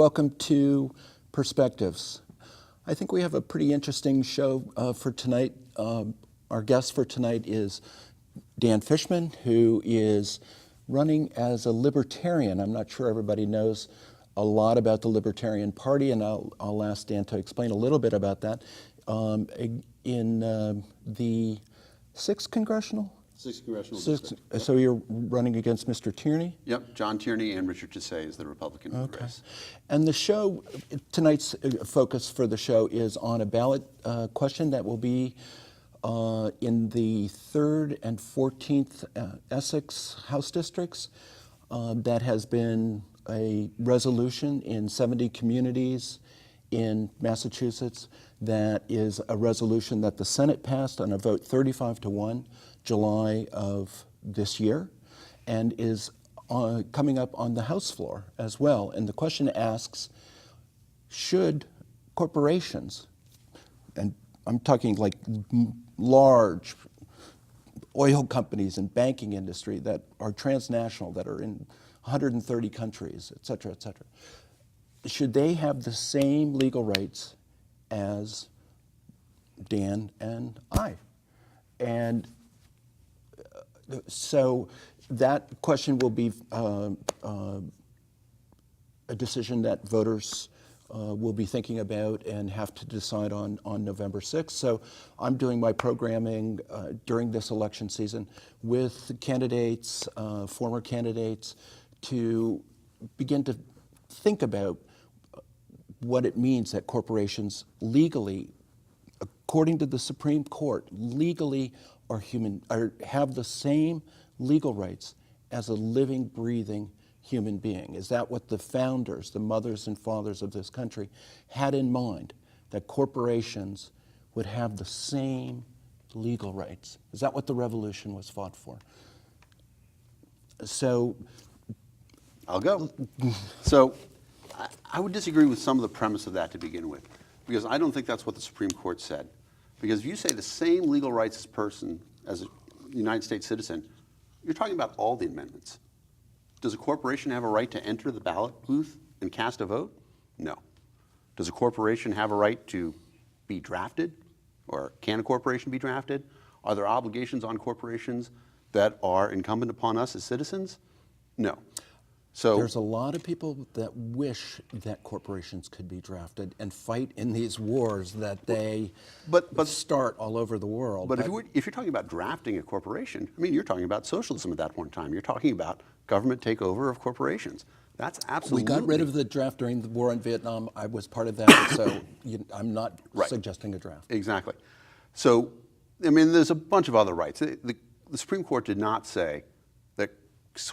welcome to Perspectives. I think we have a pretty interesting show for tonight. Our guest for tonight is Dan Fishman, who is running as a Libertarian. I'm not sure everybody knows a lot about the Libertarian Party, and I'll ask Dan to explain a little bit about that. In the 6th Congressional? 6th Congressional District. So you're running against Mr. Tierney? Yep, John Tierney and Richard Tisset is the Republican in the race. And the show, tonight's focus for the show is on a ballot question that will be in the 3rd and 14th Essex House districts. That has been a resolution in 70 communities in Massachusetts. That is a resolution that the Senate passed on a vote 35-1, July of this year, and is coming up on the House floor as well. And the question asks, should corporations, and I'm talking like large oil companies and banking industry that are transnational, that are in 130 countries, et cetera, should they have the same legal rights as Dan and I? And so that question will be a decision that voters will be thinking about and have to decide on November 6th. So I'm doing my programming during this election season with candidates, former candidates, to begin to think about what it means that corporations legally, according to the Supreme Court, legally have the same legal rights as a living, breathing human being. Is that what the founders, the mothers and fathers of this country, had in mind, that corporations would have the same legal rights? Is that what the revolution was fought for? So, I'll go. So, I would disagree with some of the premise of that to begin with, because I don't think that's what the Supreme Court said. Because if you say the same legal rights as a United States citizen, you're talking about all the amendments. Does a corporation have a right to enter the ballot booth and cast a vote? No. Does a corporation have a right to be drafted? Or can a corporation be drafted? Are there obligations on corporations that are incumbent upon us as citizens? No. So there's a lot of people that wish that corporations could be drafted and fight in these wars that they start all over the world. But if you're talking about drafting a corporation, I mean, you're talking about socialism at that point in time. You're talking about government takeover of corporations. That's absolutely... We got rid of the draft during the war in Vietnam. I was part of that, so I'm not suggesting a draft. Exactly. So, I mean, there's a bunch of other rights. The Supreme Court did not say that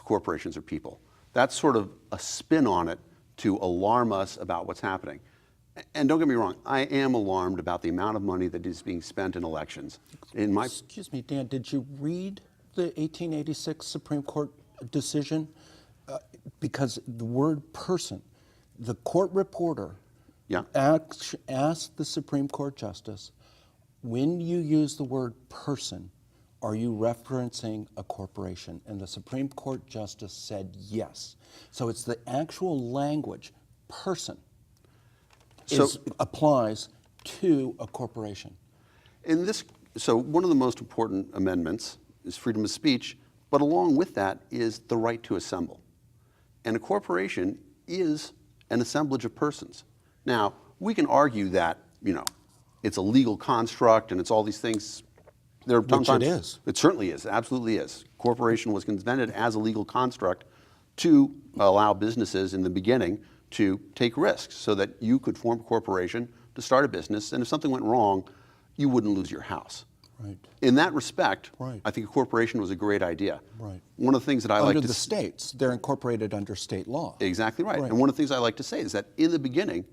corporations are people. That's sort of a spin on it to alarm us about what's happening. And don't get me wrong, I am alarmed about the amount of money that is being spent in elections. Excuse me, Dan, did you read the 1886 Supreme Court decision? Because the word person, the court reporter asked the Supreme Court justice, when you use the word person, are you referencing a corporation? And the Supreme Court justice said yes. So it's the actual language, person, applies to a corporation. So one of the most important amendments is freedom of speech, but along with that is the right to assemble. And a corporation is an assemblage of persons. Now, we can argue that, it's a legal construct and it's all these things. Which it is. It certainly is, absolutely is. Corporation was invented as a legal construct to allow businesses in the beginning to take risks so that you could form a corporation to start a business, and if something went wrong, you wouldn't lose your house. Right. In that respect, right. I think a corporation was a great idea. Right. One of the things that I like to... Under the states, they're incorporated under state law. Exactly right. And one of the things I like to say is that in the beginning,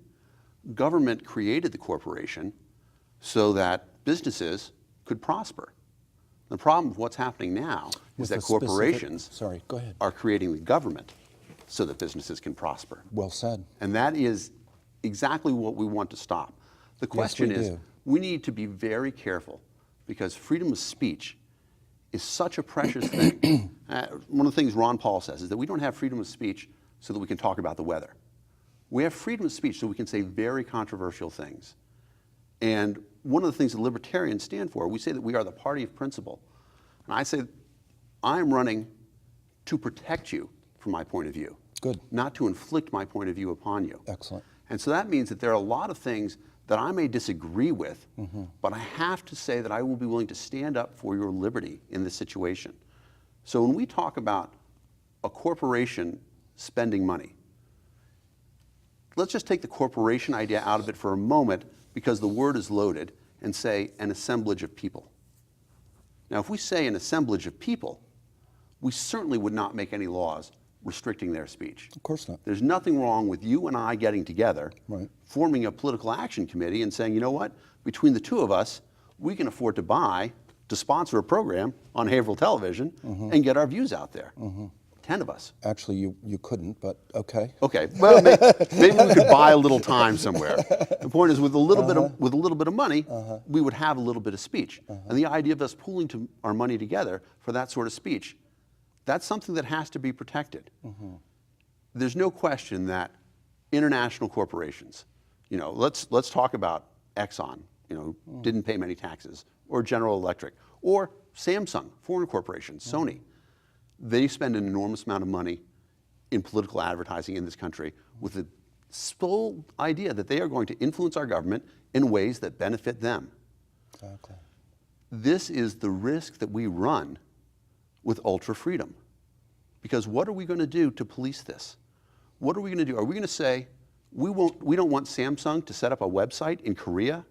government created the corporation so that businesses could prosper. The problem with what's happening now is that corporations are creating the government so that businesses can prosper. Well said. And that is exactly what we want to stop. The question is, we need to be very careful because freedom of speech is such a precious thing. One of the things Ron Paul says is that we don't have freedom of speech so that we can talk about the weather. We have freedom of speech, so we can say very controversial things. And one of the things that libertarians stand for, we say that we are the party of principle. And I say, I'm running to protect you from my point of view. Good. Not to inflict my point of view upon you. Excellent. And so that means that there are a lot of things that I may disagree with, but I have to say that I will be willing to stand up for your liberty in this situation. So when we talk about a corporation spending money, let's just take the corporation idea out of it for a moment because the word is loaded and say an assemblage of people. Now, if we say an assemblage of people, we certainly would not make any laws restricting their speech. Of course not. There's nothing wrong with you and I getting together, Right. forming a political action committee and saying, you know what, between the two of us, we can afford to sponsor a program on Haverhill television and get our views out there. 10 of us. Actually, you couldn't, but okay. Okay, well, maybe we could buy a little time somewhere. The point is, with a little bit of money, we would have a little bit of speech. And the idea of us pooling our money together for that sort of speech, that's something that has to be protected. There's no question that international corporations, let's talk about Exxon, didn't pay many taxes, or General Electric, or Samsung, foreign corporations, Sony. They spend an enormous amount of money in political advertising in this country with the sole idea that they are going to influence our government in ways that benefit them. Exactly. This is the risk that we run with ultra freedom. Because what are we going to do to police this? What are we going to do? Are we going to say, we don't want Samsung to set up a website in Korea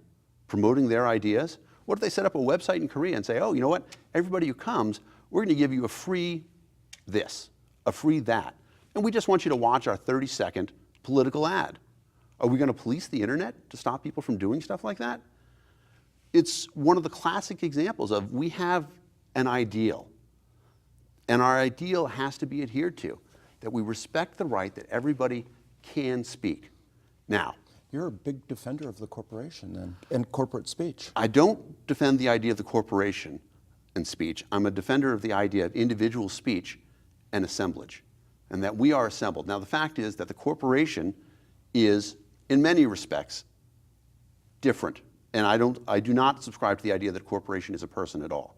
promoting their ideas? What if they set up a website in Korea and say, oh, you know what? Everybody who comes, we're going to give you a free this, a free that. And we just want you to watch our 30-second political ad. Are we going to police the internet to stop people from doing stuff like that? It's one of the classic examples of we have an ideal. And our ideal has to be adhered to, that we respect the right that everybody can speak. Now, You're a big defender of the corporation then, and corporate speech. I don't defend the idea of the corporation and speech. I'm a defender of the idea of individual speech and assemblage, and that we are assembled. Now, the fact is that the corporation is, in many respects, different. And I do not subscribe to the idea that a corporation is a person at all.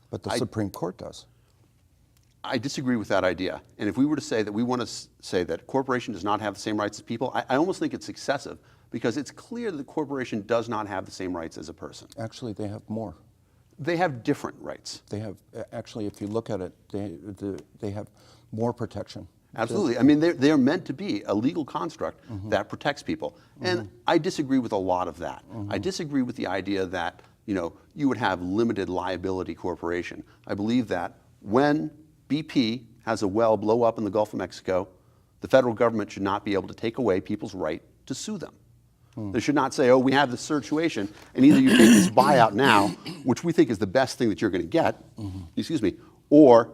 But the Supreme Court does. I disagree with that idea. And if we were to say that we want to say that a corporation does not have the same rights as people, I almost think it's excessive because it's clear that the corporation does not have the same rights as a person. Actually, they have more. They have different rights. They have, actually, if you look at it, they have more protection. Absolutely. I mean, they're meant to be a legal construct that protects people. And I disagree with a lot of that. I disagree with the idea that, you would have limited liability corporation. I believe that when BP has a well blow up in the Gulf of Mexico, the federal government should not be able to take away people's right to sue them. They should not say, oh, we have this situation, and either you take this buyout now, which we think is the best thing that you're going to get, excuse me, or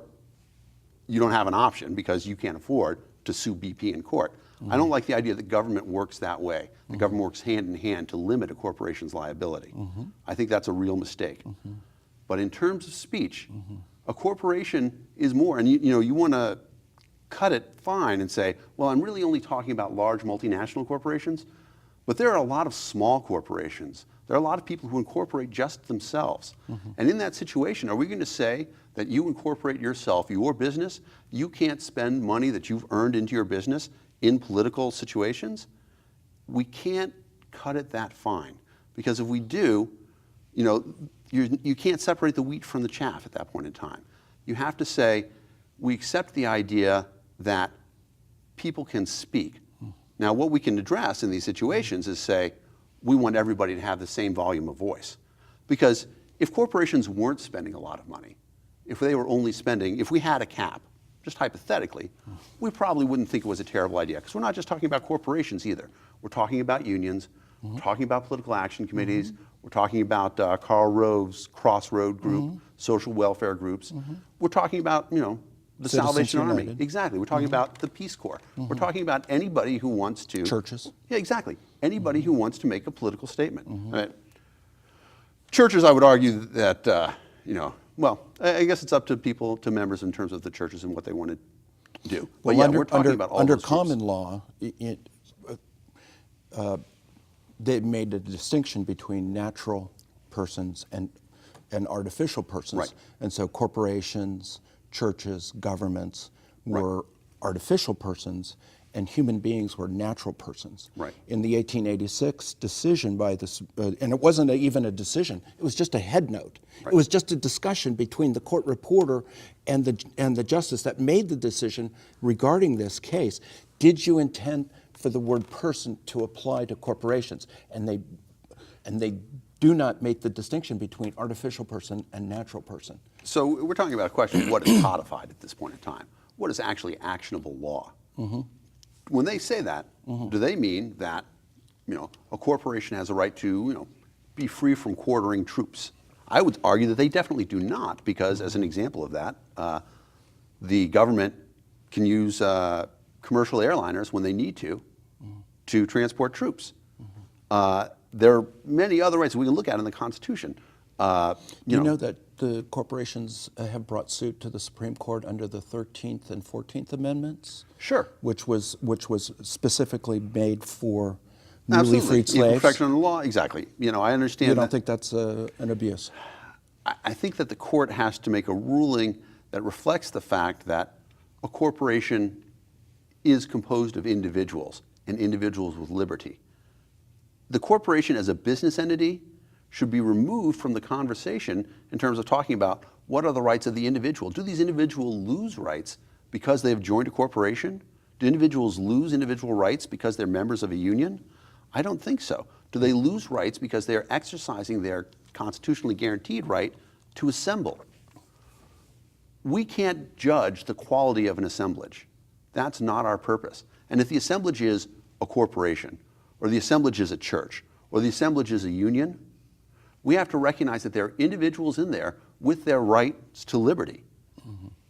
you don't have an option because you can't afford to sue BP in court. I don't like the idea that government works that way. The government works hand in hand to limit a corporation's liability. I think that's a real mistake. But in terms of speech, a corporation is more, and you want to cut it fine and say, well, I'm really only talking about large multinational corporations, but there are a lot of small corporations. There are a lot of people who incorporate just themselves. And in that situation, are we going to say that you incorporate yourself, your business, you can't spend money that you've earned into your business in political situations? We can't cut it that fine. Because if we do, you can't separate the wheat from the chaff at that point in time. You have to say, we accept the idea that people can speak. Now, what we can address in these situations is say, we want everybody to have the same volume of voice. Because if corporations weren't spending a lot of money, if they were only spending, if we had a cap, just hypothetically, we probably wouldn't think it was a terrible idea. Because we're not just talking about corporations either. We're talking about unions, we're talking about political action committees, we're talking about Karl Rove's Crossroad group, social welfare groups. We're talking about, the Citizens Salvation Army. United. Exactly. We're talking about the Peace Corps. We're talking about anybody who wants to. Churches. Yeah, exactly. Anybody who wants to make a political statement. Right? Churches, I would argue that, well, I guess it's up to people, to members in terms of the churches and what they want to do. But Well, yeah, under, we're talking under, about all under those common groups. law, they made a distinction between natural persons and artificial persons. Right. And so corporations, churches, governments were artificial persons, and human beings were natural persons. Right. In the 1886 decision by this, and it wasn't even a decision, it was just a head note. Right. It was just a discussion between the court reporter and the justice that made the decision regarding this case. Did you intend for the word person to apply to corporations? And they do not make the distinction between artificial person and natural person. So we're talking about a question of what is codified at this point in time. What is actually actionable law? When they say that, do they mean that a corporation has a right to be free from quartering troops? I would argue that they definitely do not, because as an example of that, the government can use commercial airliners when they need to transport troops. There are many other rights we can look at in the Constitution. You know that the corporations have brought suit to the Supreme Court under the 13th and 14th Amendments? Sure. Which was specifically made for newly Absolutely. freed Equal slaves? protection under the law, exactly. I understand You don't that. think that's an abuse? I think that the court has to make a ruling that reflects the fact that a corporation is composed of individuals, and individuals with liberty. The corporation as a business entity should be removed from the conversation in terms of talking about what are the rights of the individual. Do these individuals lose rights because they have joined a corporation? Do individuals lose individual rights because they're members of a union? I don't think so. Do they lose rights because they're exercising their constitutionally guaranteed right to assemble? We can't judge the quality of an assemblage. That's not our purpose. And if the assemblage is a corporation, or the assemblage is a church, or the assemblage is a union, we have to recognize that there are individuals in there with their rights to liberty.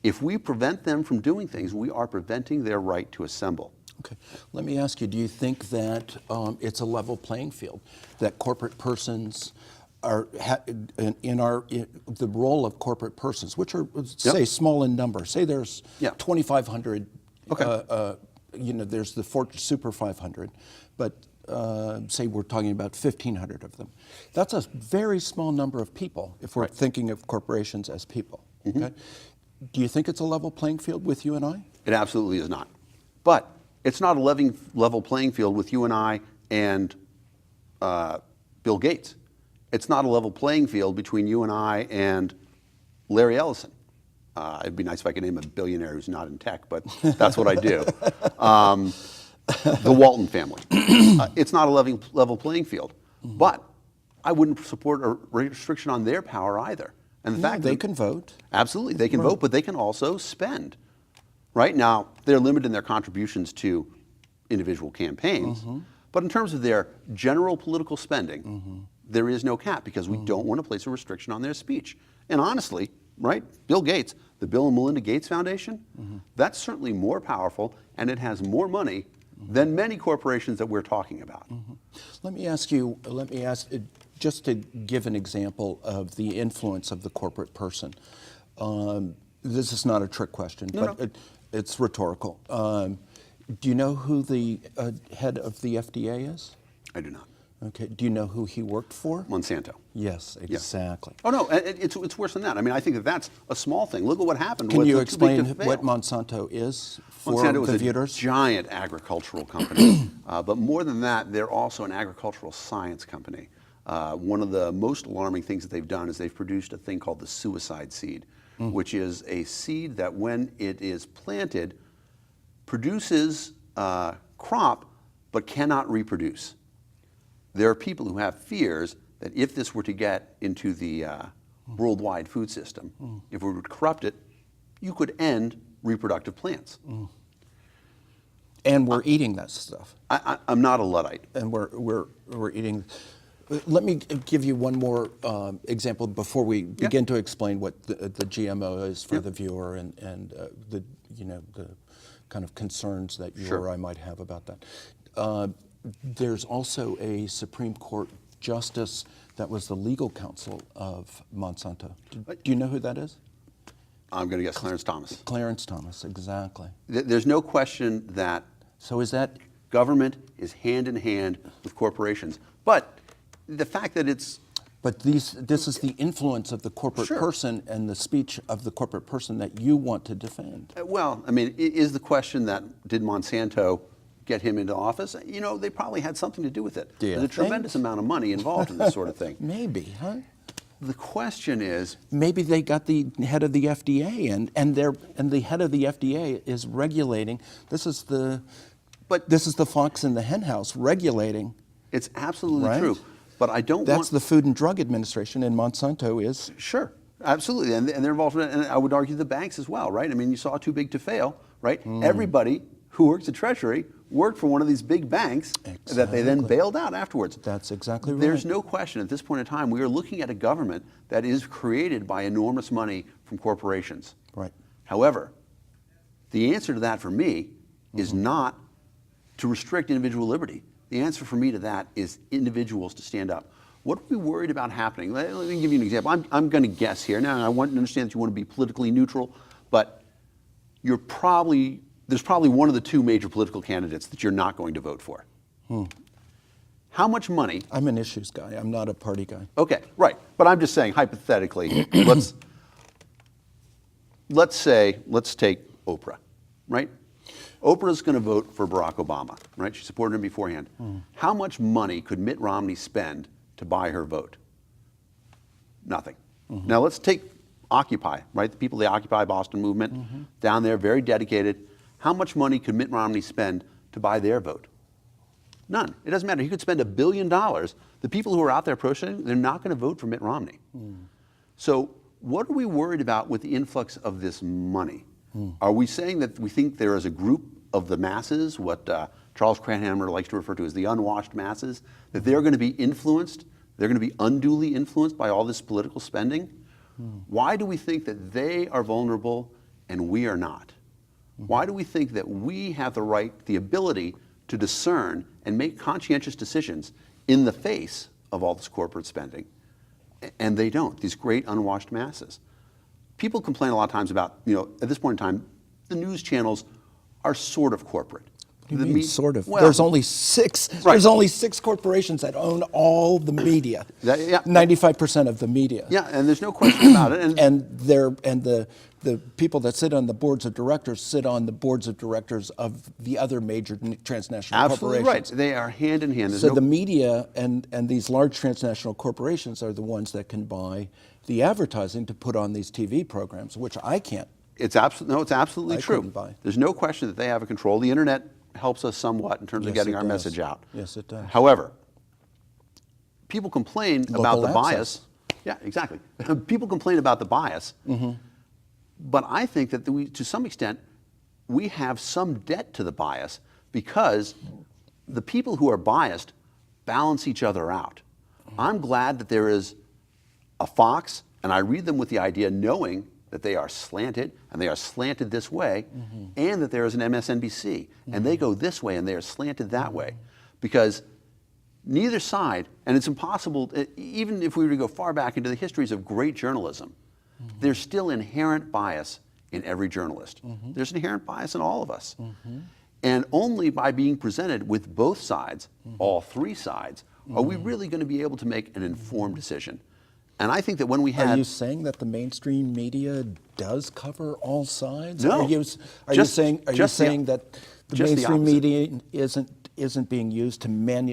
If we prevent them from doing things, we are preventing their right to assemble. Okay. Let me ask you, do you think that it's a level playing field, that corporate persons are, the role of corporate persons, which are, say, small in number, say there's 2,500, there's the Super 500, but say we're talking about 1,500 of them. That's a very small number of people if we're thinking of corporations as people. Okay? Do you think it's a level playing field with you and I? It absolutely is not. But it's not a level playing field with you and I and Bill Gates. It's not a level playing field between you and I and Larry Ellison. It'd be nice if I could name a billionaire who's not in tech, but that's what I do. The Walton family. It's not a level playing field. But I wouldn't support a restriction on their power either. And the fact they can vote. Absolutely, they can vote, but they can also spend. Right now, they're limited in their contributions to individual campaigns. But in terms of their general political spending, there is no cap because we don't want to place a restriction on their speech. And honestly, Bill Gates, the Bill and Melinda Gates Foundation, that's certainly more powerful and it has more money than many corporations that we're talking about. Let me ask, just to give an example of the influence of the corporate person. This is not a trick question, but it's rhetorical. Do you know who the head of the FDA is? I do not. Okay. Do you know who he worked for? Monsanto. Yes, exactly. Oh no, it's worse than that. I mean, I think that's a small thing. Look at what happened. Can you explain what Monsanto is for Monsanto the is viewers? a giant agricultural company, but more than that, they're also an agricultural science company. One of the most alarming things that they've done is they've produced a thing called the suicide seed, which is a seed that when it is planted, produces crop, but cannot reproduce. There are people who have fears that if this were to get into the worldwide food system, if we were to corrupt it, you could end reproductive plants. And we're eating that stuff. I'm not a Luddite. And we're eating. Let me give you one more example before we begin to explain what the GMO is for the viewer and the kind of concerns that you or I might have about that. There's also a Supreme Court justice that was the legal counsel of Monsanto. Do you know who that is? I'm going to guess Clarence Thomas. Clarence Thomas, exactly. There's no question that So is that government is hand in hand with corporations. But the fact that it's But this is the influence of the corporate Sure. person and the speech of the corporate person that you want to defend. well, I mean, is the question that did Monsanto get him into office? You know, they probably had something to do with it. Do you There's a think? tremendous amount of money involved in this sort of thing. Maybe, huh? The question is, Maybe they got the head of the FDA, and the head of the FDA is regulating. This is the fox in the hen house regulating. it's absolutely Right? true. But I don't That's want the Food and Drug Administration, and Monsanto is. Sure, absolutely, and they're involved in it, and I would argue the banks as well, right? I mean, you saw Too Big to Fail, right? Everybody who works at Treasury worked for one of these big banks that they then Exactly. bailed out afterwards. That's exactly right. There's no question at this point in time we are looking at a government that is created by enormous money from corporations. Right. However, the answer to that for me is not to restrict individual liberty. The answer for me to that is individuals to stand up. What are we worried about happening? Let me give you an example. I'm going to guess here. Now, I want to understand that you want to be politically neutral, but there's probably one of the two major political candidates that you're not going to vote for. How much money? I'm an issues guy. I'm not a party guy. Okay, right. But I'm just saying, hypothetically, let's take Oprah, right? Oprah's going to vote for Barack Obama, right? She supported him beforehand. How much money could Mitt Romney spend to buy her vote? Nothing. Now let's take Occupy, right? The people of the Occupy Boston movement, down there, very dedicated. How much money could Mitt Romney spend to buy their vote? None. It doesn't matter. He could spend $1 billion. The people who are out there protesting, they're not going to vote for Mitt Romney. So what are we worried about with the influx of this money? Are we saying that we think there is a group of the masses, what Charles Cranhammer likes to refer to as the unwashed masses, that they're going to be influenced, they're going to be unduly influenced by all this political spending? Why do we think that they are vulnerable and we are not? Why do we think that we have the right, the ability to discern and make conscientious decisions in the face of all this corporate spending? And they don't, these great unwashed masses. People complain a lot of times about, at this point in time, the news channels are sort of corporate. What do you mean, sort of? Well, There's only six. Right. There's only 6 corporations that own all the media. 95% of the media. Yeah, and there's no question about it. And the people that sit on the boards of directors sit on the boards of directors of the other major transnational absolutely corporations. right. They are hand in hand. There's So no, the media and these large transnational corporations are the ones that can buy the advertising to put on these TV programs, which I can't. it's absolutely I true. couldn't buy. There's no question that they have a control. The internet helps us somewhat in terms of Yes, getting it our does. message out. Yes, it does. However, people complain about the Local bias. Yeah, exactly. People complain about the bias. But I think that to some extent, we have some debt to the bias because the people who are biased balance each other out. I'm glad that there is a Fox, and I read them with the idea knowing that they are slanted, and they are slanted this way, and that there is an MSNBC, and they go this way, and they are slanted that way. Because neither side, and it's impossible, even if we were to go far back into the histories of great journalism, there's still inherent bias in every journalist. There's an inherent bias in all of us. And only by being presented with both sides, all three sides, are we really going to be able to make an informed decision. And I think that when we had... Are you saying that the mainstream media does cover all sides? No. Are you Just saying the- that the just the mainstream opposite. media isn't being used to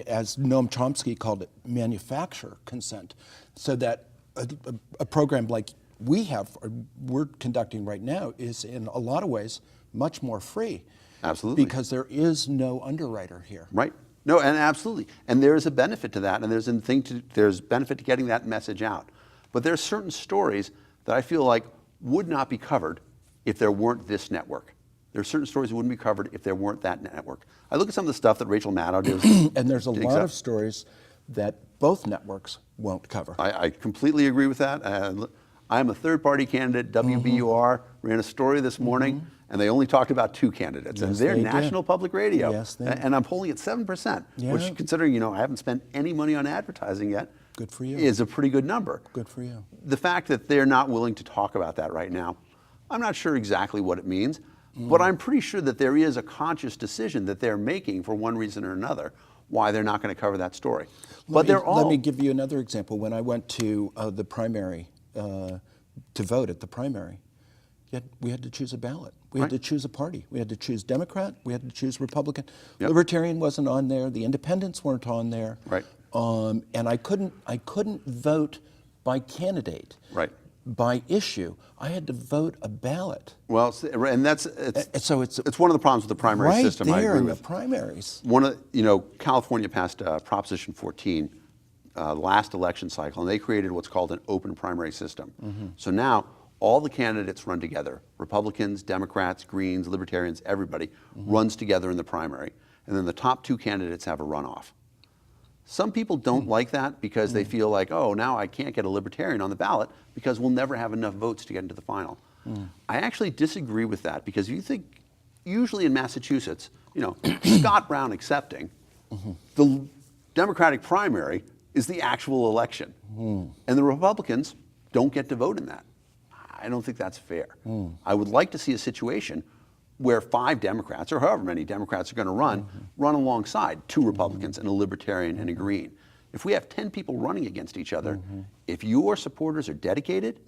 as Noam Chomsky called it, manufacture consent, so that a program like we're conducting right now is in a lot of ways much more free. Absolutely. Because there is no underwriter here. Right. No, and absolutely. And there is a benefit to that, and there's benefit to getting that message out. But there are certain stories that I feel like would not be covered if there weren't this network. There are certain stories that wouldn't be covered if there weren't that network. I look at some of the stuff that Rachel Maddow does. And there's a lot of stories that both networks won't cover. I completely agree with that. I'm a third-party candidate. WBUR ran a story this morning, and they only talked about 2 candidates. And Yes, they're they National did. Public Radio. Yes, they and I'm polling at 7%, Yeah. which, considering I haven't spent any money on advertising yet, Good for you. is a pretty good number. Good for you. The fact that they're not willing to talk about that right now, I'm not sure exactly what it means. But I'm pretty sure that there is a conscious decision that they're making for one reason or another why they're not going to cover that story. Let me give you another example. When I went to the primary, to vote at the primary, we had to choose a ballot. We had to choose a party. We had to choose Democrat. We had to choose Republican. Yep. Libertarian wasn't on there. The Independents weren't on there. Right. And I couldn't vote by candidate. Right. By issue. I had to vote a ballot. Well, and it's one of the problems with the primary right system. I there agree in with. the primaries. California passed Proposition 14 last election cycle, and they created what's called an open primary system. So now all the candidates run together. Republicans, Democrats, Greens, Libertarians, everybody runs together in the primary, and then the top 2 candidates have a runoff. Some people don't like that because they feel like, oh, now I can't get a Libertarian on the ballot because we'll never have enough votes to get into the final. I actually disagree with that because if you think, usually in Massachusetts, Scott Brown accepting, the Democratic primary is the actual election. And the Republicans don't get to vote in that. I don't think that's fair. I would like to see a situation where 5 Democrats, or however many Democrats are going to run alongside 2 Republicans and a Libertarian and a Green. If we have 10 people running against each other, if your supporters are dedicated,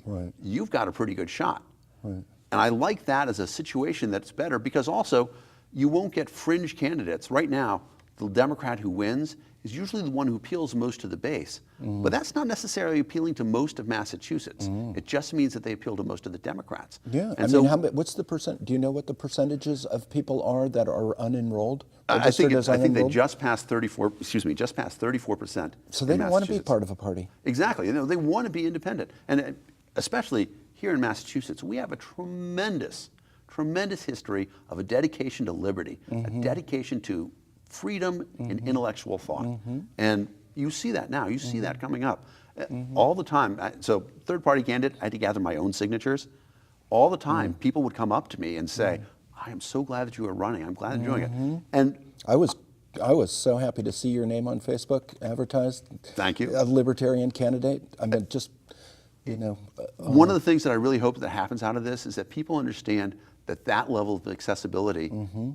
you've got a pretty good shot. And I like that as a situation that's better because also you won't get fringe candidates. Right now, the Democrat who wins is usually the one who appeals most to the base. But that's not necessarily appealing to most of Massachusetts. It just means that they appeal to most of the Democrats. Yeah, and what's the percent? Do you know what the percentages of people are that are unenrolled? I think they just passed 34. Excuse me, just passed 34%. So they don't want to be part of a party. Exactly. They want to be independent, and especially here in Massachusetts, we have a tremendous history of a dedication to liberty, a dedication to freedom and intellectual thought. And you see that now. You see that coming up all the time. So third-party candidate, I had to gather my own signatures. All the time, people would come up to me and say, I am so glad that you are running. I'm glad you're doing it. And I was so happy to see your name on Facebook advertised. Thank you. A Libertarian candidate. I mean, just, one of the things that I really hope that happens out of this is that people understand that level of accessibility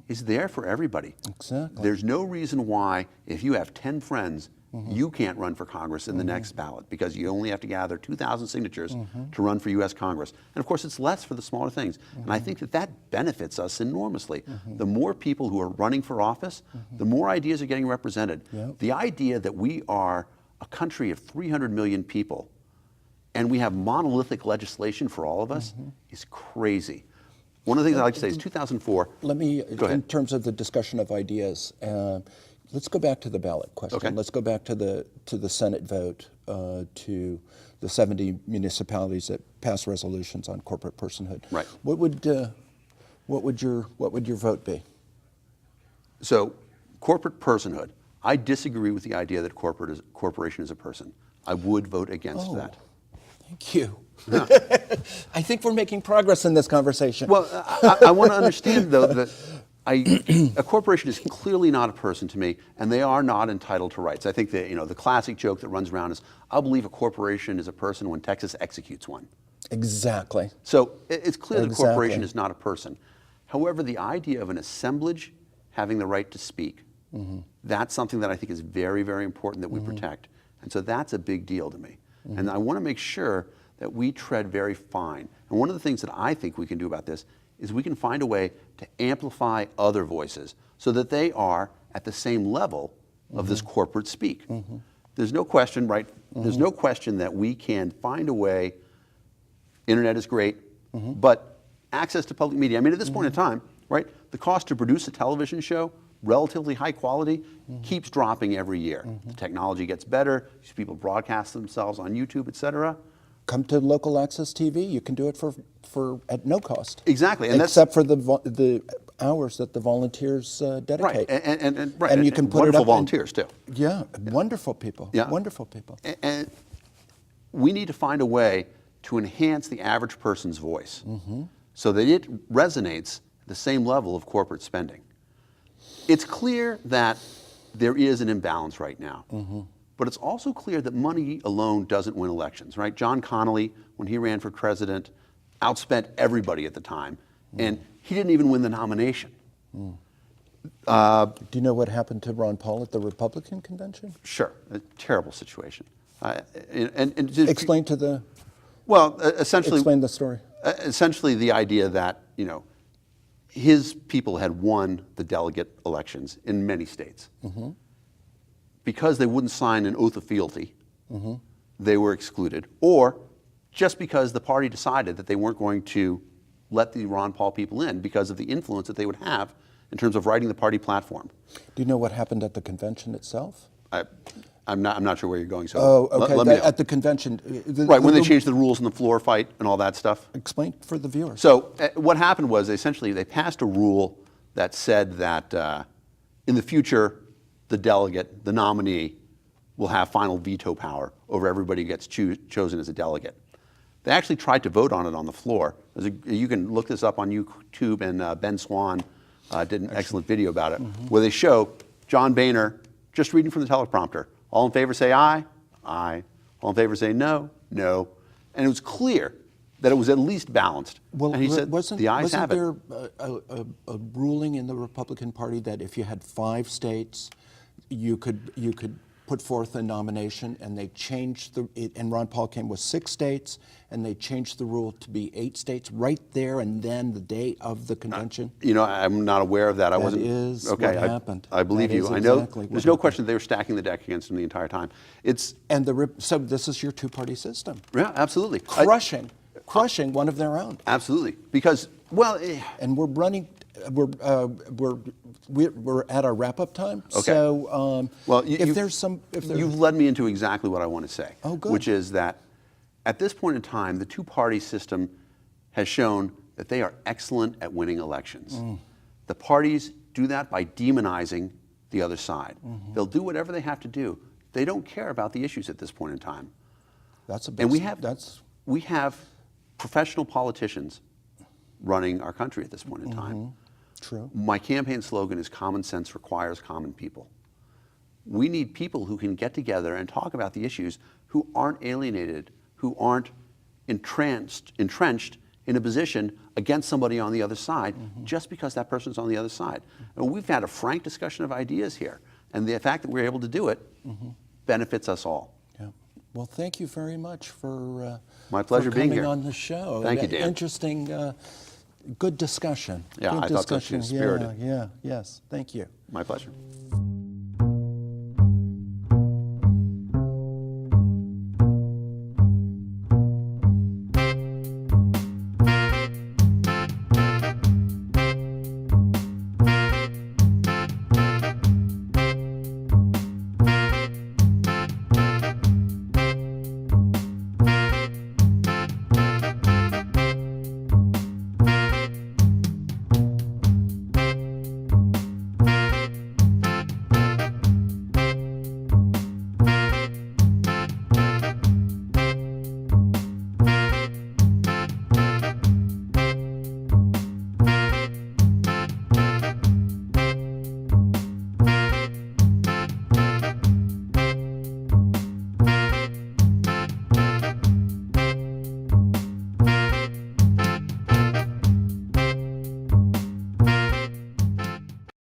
is there for everybody. Exactly. There's no reason why, if you have 10 friends, you can't run for Congress in the next ballot because you only have to gather 2,000 signatures to run for U.S. Congress. And of course, it's less for the smaller things. And I think that benefits us enormously. The more people who are running for office, the more ideas are getting represented. Yep. The idea that we are a country of 300 million people and we have monolithic legislation for all of us is crazy. One of the things I like to say is 2004. Let me, Go ahead. in terms of the discussion of ideas, let's go back to the ballot question. Okay. Let's go back to the Senate vote, to the 70 municipalities that pass resolutions on corporate personhood. Right. What would your vote be? So, corporate personhood. I disagree with the idea that corporation is a person. I would vote against that. Thank you. I think we're making progress in this conversation. Well, I want to understand, though, that a corporation is clearly not a person to me, and they are not entitled to rights. I think that the classic joke that runs around is, I'll believe a corporation is a person when Texas executes one. Exactly. So it's clear that a corporation is not a person. However, the idea of an assemblage having the right to speak, that's something that I think is very, very important that we protect. And so that's a big deal to me. And I want to make sure that we tread very fine. And one of the things that I think we can do about this is we can find a way to amplify other voices so that they are at the same level of this corporate speak. There's no question, right? There's no question that we can find a way. Internet is great, but access to public media. I mean, at this point in time, right, the cost to produce a television show, relatively high quality, keeps dropping every year. The technology gets better. These people broadcast themselves on YouTube, et cetera. Come to local access TV. You can do it for at no cost. Exactly, and except for the hours that the volunteers dedicate. Right, and you can put wonderful it up. Volunteers too. Yeah, wonderful people. Yeah. Wonderful people. And we need to find a way to enhance the average person's voice so that it resonates at the same level of corporate spending. It's clear that there is an imbalance right now. But it's also clear that money alone doesn't win elections, right? John Connolly, when he ran for president, outspent everybody at the time. And He didn't even win the nomination. Do you know what happened to Ron Paul at the Republican convention? Sure, a terrible situation. Explain to the. Well, essentially, Explain the story. Essentially, the idea that his people had won the delegate elections in many states. Mm-hmm. Because they wouldn't sign an oath of fealty, they were excluded. Or just because the party decided that they weren't going to let the Ron Paul people in because of the influence that they would have in terms of writing the party platform. Do you know what happened at the convention itself? I'm not sure where you're going. So okay. let me know. At the convention, Right, when they changed the rules in the floor fight and all that stuff. Explain for the viewers. So what happened was essentially they passed a rule that said that in the future, the delegate, the nominee, will have final veto power over everybody who gets chosen as a delegate. They actually tried to vote on it on the floor. You can look this up on YouTube, and Ben Swan did an excellent video about it, where they show John Boehner just reading from the teleprompter. All in favor say aye, aye. All in favor say no, no. And it was clear that it was at least balanced. Well, and he said, the ayes have it. Wasn't there a ruling in the Republican Party that if you had 5 states, you could put forth a nomination, and they changed and Ron Paul came with 6 states, and they changed the rule to be 8 states right there and then the day of the convention? I'm not aware of that. I wasn't. That is okay, what happened. I believe That you. is I know. exactly There's what no question that they were stacking the deck against him the entire time. So this is your 2-party system. Yeah, absolutely. Crushing one of their own. Absolutely, because and we're running. We're at our wrap-up time. Okay. So you've led me into exactly what I want to say. Oh, good. Which is that at this point in time, the 2-party system has shown that they are excellent at winning elections. The parties do that by demonizing the other side. They'll do whatever they have to do. They don't care about the issues at this point in time. That's a big. And we have professional politicians running our country at this point in time. True. My campaign slogan is "Common sense requires common people." We need people who can get together and talk about the issues, who aren't alienated, who aren't entrenched in a position against somebody on the other side just because that person's on the other side. And we've had a frank discussion of ideas here, and the fact that we're able to do it benefits us all. Yeah. Well, thank you very much for my pleasure for being coming here on the show. Thank you, Dan. Interesting, good discussion. Yeah, good I thought so too. Spirited. Yeah. Yes. Thank you. My pleasure.